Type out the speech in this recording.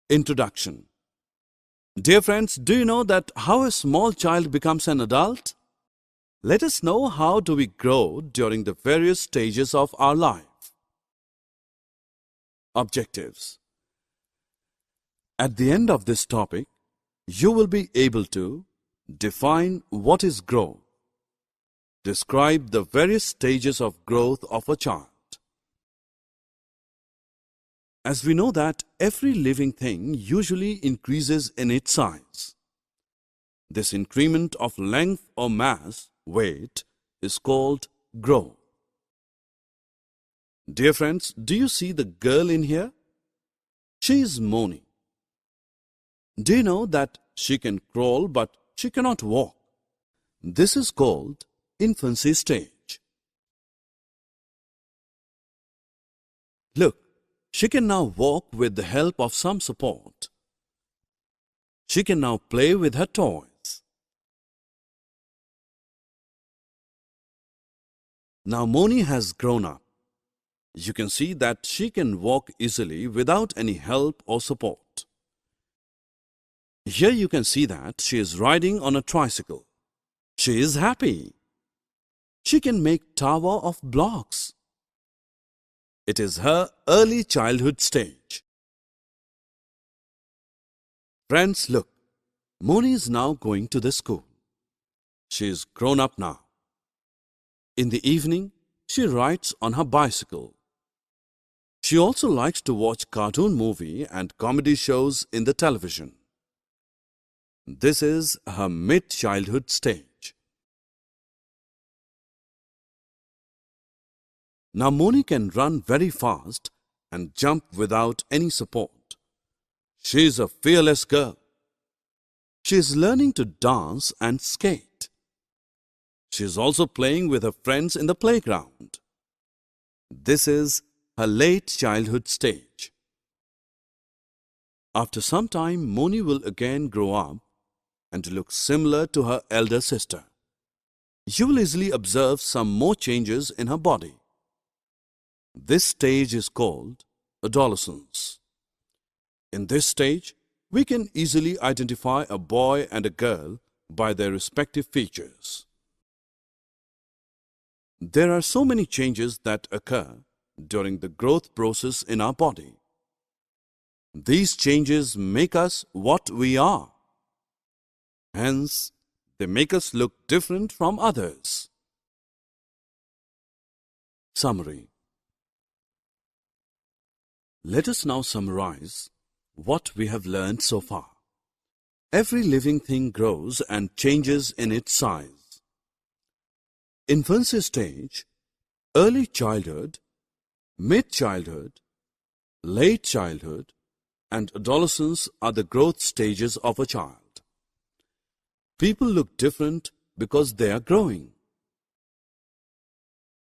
Introduction. Dear friends, do you know that how a small child becomes an adult? Let us know how do we grow during the various stages of our life. Objectives. At the end of this topic, you will be able to define what is growth, describe the various stages of growth of a child. As we know that every living thing usually increases in its size. This increment of length or mass, weight, is called growth. Dear friends, do you see the girl in here? She is Moni. Do you know that she can crawl but she cannot walk? This is called infancy stage. Look, she can now walk with the help of some support. She can now play with her toys. Now Moni has grown up. You can see that she can walk easily without any help or support. Here you can see that she is riding on a tricycle. She is happy. She can make tower of blocks. It is her early childhood stage. Friends, look, Moni is now going to the school. She is grown up now. In the evening, she rides on her bicycle. She also likes to watch cartoon movie and comedy shows in the television. This is her mid-childhood stage. Now Moni can run very fast and jump without any support. She is a fearless girl. She is learning to dance and skate. She is also playing with her friends in the playground. This is her late childhood stage. After some time, Moni will again grow up and look similar to her elder sister. You will easily observe some more changes in her body. This stage is called adolescence. In this stage, we can easily identify a boy and a girl by their respective features. There are so many changes that occur during the growth process in our body. These changes make us what we are. Hence, they make us look different from others. Summary. Let us now summarize what we have learned so far. Every living thing grows and changes in its size. Infancy stage, early childhood, mid-childhood, late childhood, and adolescence are the growth stages of a child. People look different because they are growing.